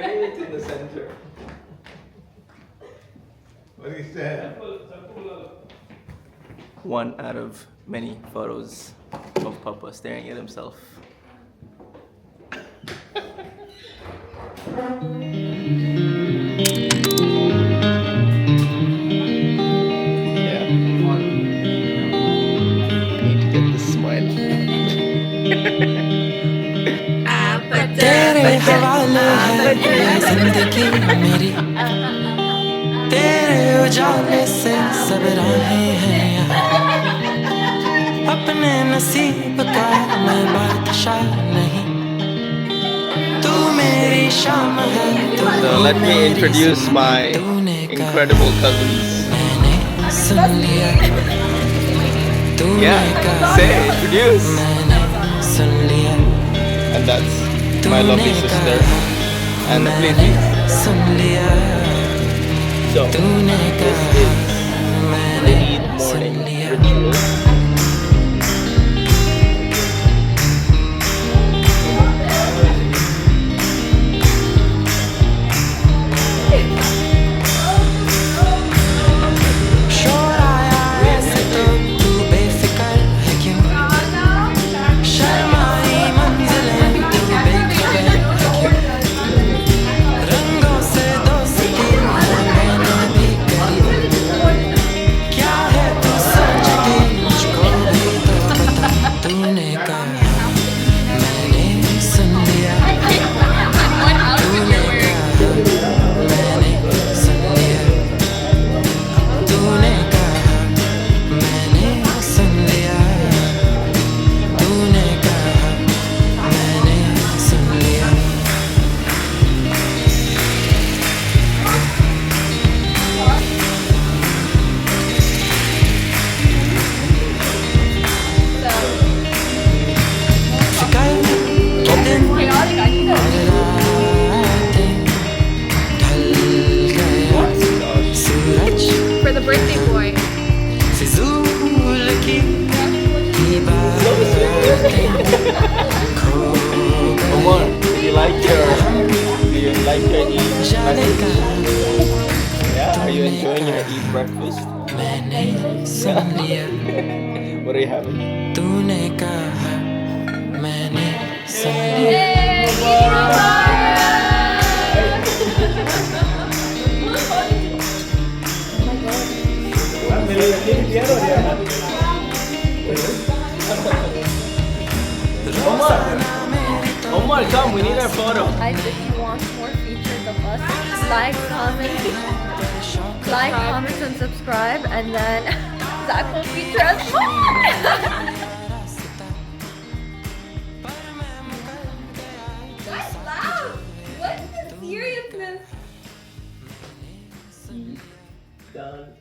Right in the center. What do you say? One out of many photos of Papa staring at himself. Yeah. Need to get the smile. तेरे हवाले है ये जिंदगी मेरी तेरे उजाले से सब राहें हैं यहाँ अपने नसीब का मैं बादशाह नहीं तू मेरी शाम है तू So let me introduce my incredible cousins. मैंने सुन लिया Yeah, say, introduce. मैंने सुन लिया And that's my lovely sister and the lady. सुन लिया So तूने this कहा is the Eid morning ritual. शोर आया ऐसे तो तू बेफिक्र है क्यों शर्माई मंजिलें तू बेखबर है क्यों रंगों से दोस्ती मैंने भी करी क्या है तू सोचती मुझको भी तो बता तूने कहा मैंने सुन लिया तूने कहा मैंने सुन लिया तूने कहा मैंने सुन लिया तूने कहा मैंने सुन लिया फिकर के दिन और रातें ढल गया सूरज For the birthday boy. फिजूल की बातें खो Omar, do you like your Eid जाने breakfast? का Yeah, are you enjoying your Eid breakfast? मैंने सुन लिया What are you having? तूने कहा मैंने सुन लिया Omar, come, we need our photo. Guys, if you want more features of us, like, comment, and subscribe, and then Zach will feature us more. Guys, laugh. What's the seriousness? Done.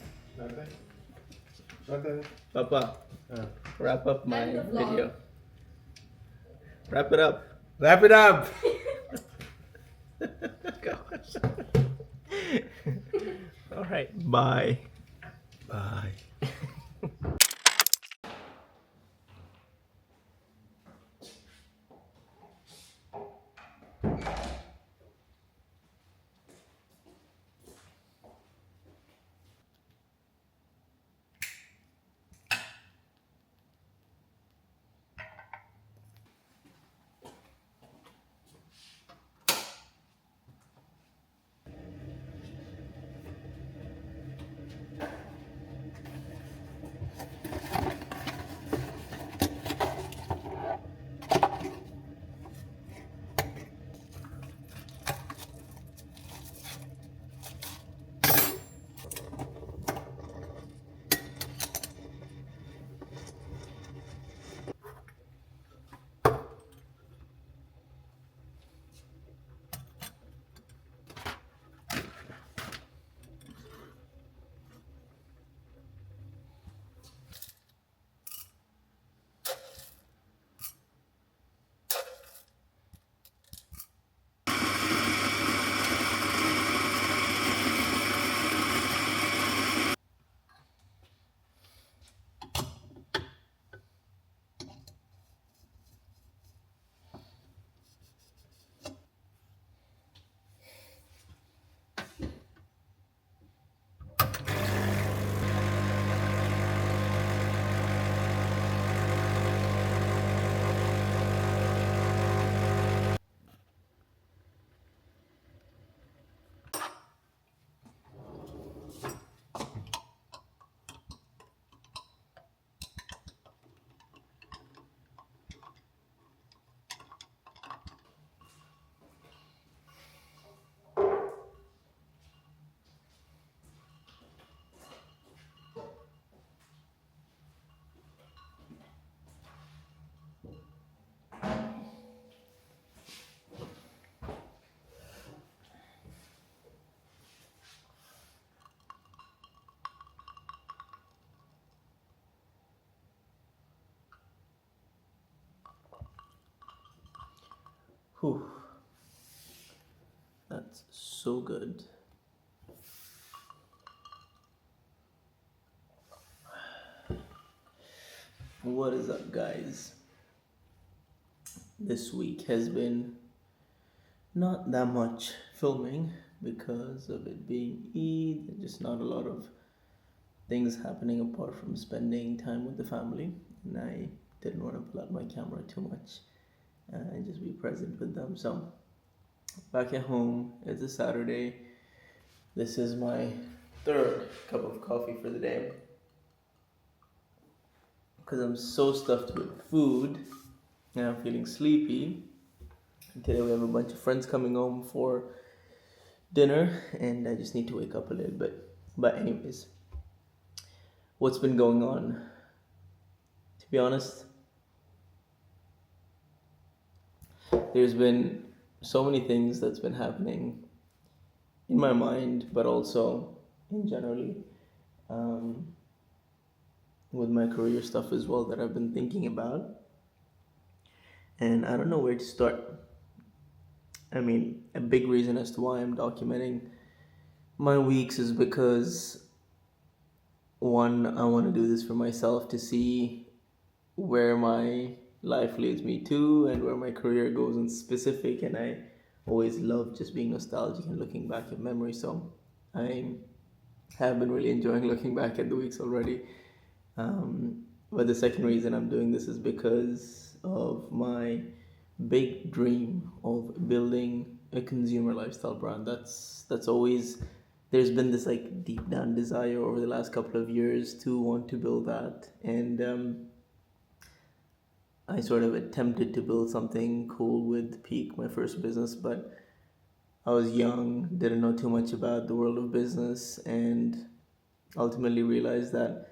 Papa, wrap up my End the vlog. video. Wrap it up. Wrap it up. Gosh. All right. Bye. Bye. Whew. That's so good. What is up, guys? This week has been not that much filming because of it being Eid, and just not a lot of things happening apart from spending time with the family. And I didn't want to pull out my camera too much and just be present with them. So, back at home, it's a Saturday. This is my third cup of coffee for the day because I'm so stuffed with food and I'm feeling sleepy. Today we have a bunch of friends coming home for dinner and I just need to wake up a little bit. But anyways, what's been going on? To be honest, there's been so many things that's been happening in my mind, but also in generally with my career stuff as well that I've been thinking about. And I don't know where to start. I mean, a big reason as to why I'm documenting my weeks is because one, I want to do this for myself to see where my life leads me to and where my career goes in specific. And I always love just being nostalgic and looking back at memories. So I have been really enjoying looking back at the weeks already. But the second reason I'm doing this is because of my big dream of building a consumer lifestyle brand. That's always, there's been this like deep down desire over the last couple of years to want to build that, and I sort of attempted to build something cool with Peak, my first business, but I was young, didn't know too much about the world of business, and ultimately realized that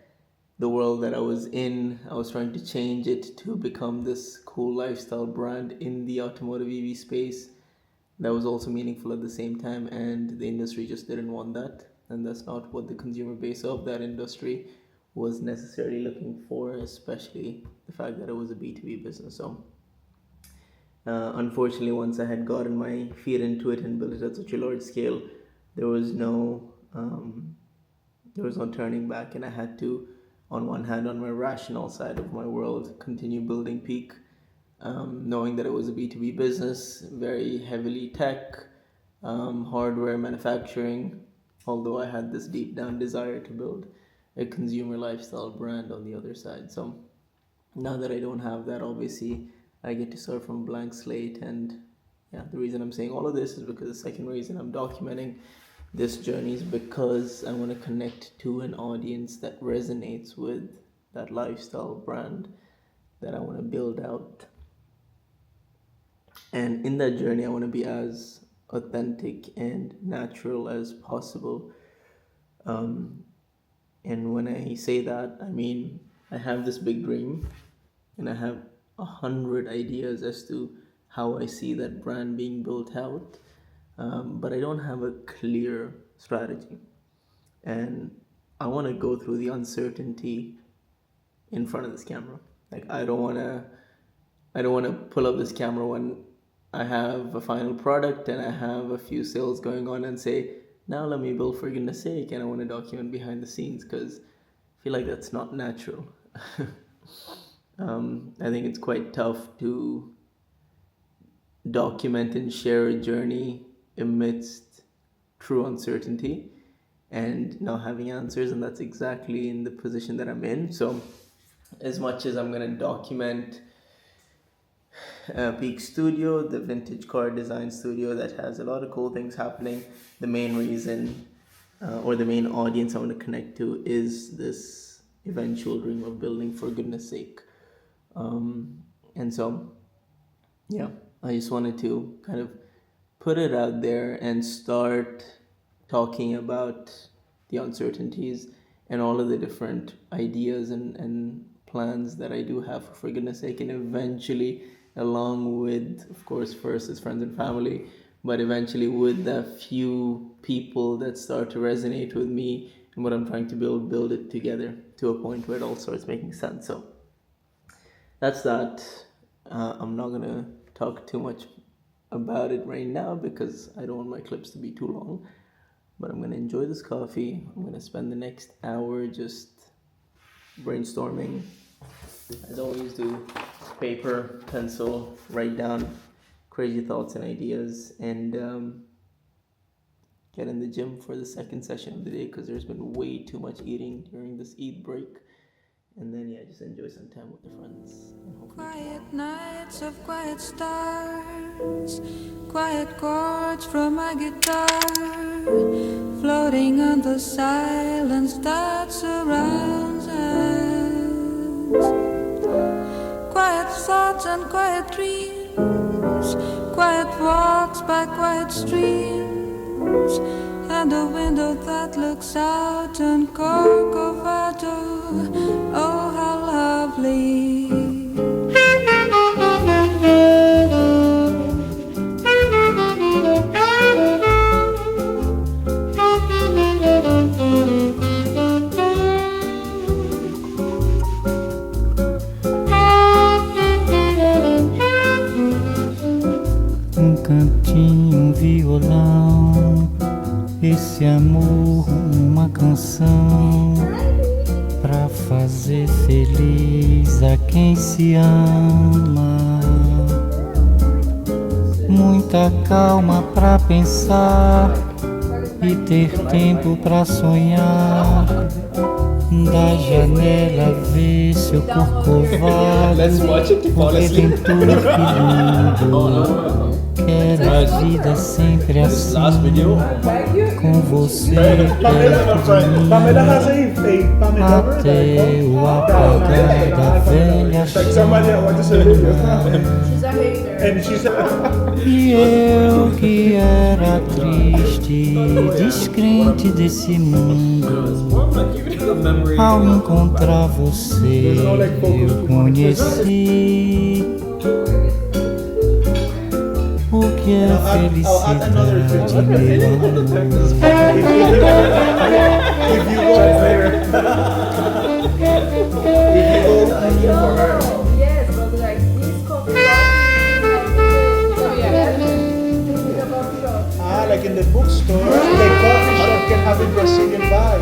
the world that I was in, I was trying to change it to become this cool lifestyle brand in the automotive EV space that was also meaningful at the same time, and the industry just didn't want that, and that's not what the consumer base of that industry was necessarily looking for, especially the fact that it was a B2B business. So unfortunately, once I had gotten my feet into it and built it at such a large scale, there was no turning back, and I had to, on one hand, on my rational side of my world, continue building Peak, knowing that it was a B2B business, very heavily tech, hardware manufacturing, although I had this deep down desire to build a consumer lifestyle brand on the other side. So now that I don't have that, obviously, I get to start from a blank slate. And yeah, the reason I'm saying all of this is because the second reason I'm documenting this journey is because I want to connect to an audience that resonates with that lifestyle brand that I want to build out. And in that journey, I want to be as authentic and natural as possible. And when I say that, I mean, I have this big dream and I have 100 ideas as to how I see that brand being built out. But I don't have a clear strategy, and I want to go through the uncertainty in front of this camera. Like I don't want to pull up this camera when I have a final product and I have a few sales going on and say, now let me build for goodness sake, and I want to document behind the scenes, because I feel like that's not natural. I think it's quite tough to document and share a journey amidst true uncertainty and not having answers, and that's exactly in the position that I'm in. So as much as I'm going to document Peak Studio, the vintage car design studio that has a lot of cool things happening, the main reason or the main audience I want to connect to is this eventual dream of building for goodness sake. And so yeah, I just wanted to kind of put it out there and start talking about the uncertainties and all of the different ideas and plans that I do have for goodness sake, and eventually, along with, of course, first is friends and family, but eventually with the few people that start to resonate with me and what I'm trying to build it together to a point where it all starts making sense. So that's that. I'm not gonna talk too much about it right now because I don't want my clips to be too long. But I'm gonna enjoy this coffee. I'm gonna spend the next hour just brainstorming. As always, do paper, pencil, write down crazy thoughts and ideas, and get in the gym for the second session of the day because there's been way too much eating during this Eid break. And then, yeah, just enjoy some time with the friends. And hopefully Quiet nights of quiet stars, quiet chords from my guitar, floating on the silence that surrounds us. Quiet thoughts and quiet dreams, quiet walks by quiet streams, and a window that looks out on Corcovado. Oh, how lovely. Cantinho, violão, esse amor, uma canção pra fazer feliz a quem se ama. Muita calma pra pensar e ter tempo pra sonhar. Da janela ver seu corcovado, o redentor, que lindo. Quero a vida sempre assim, com você perto de mim, até o apagar da velha chama. E eu que era triste, descrente desse mundo, ao encontrar você eu conheci o que é felicidade, meu amor. Yes, but like this coffee shop. Like in the bookstore, the coffee shop can have a Brazilian vibe.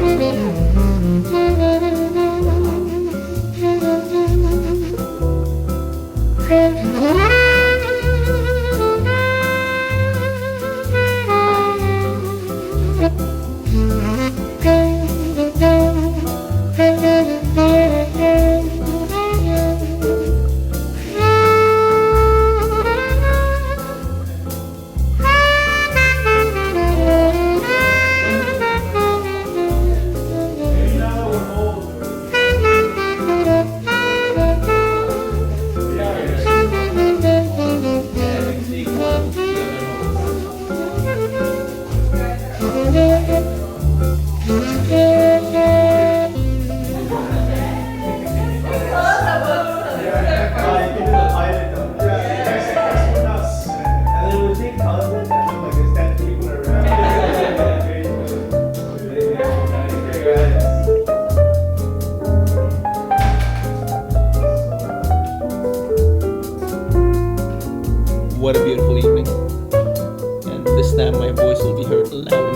what a beautiful evening. And this time my voice will be heard loud.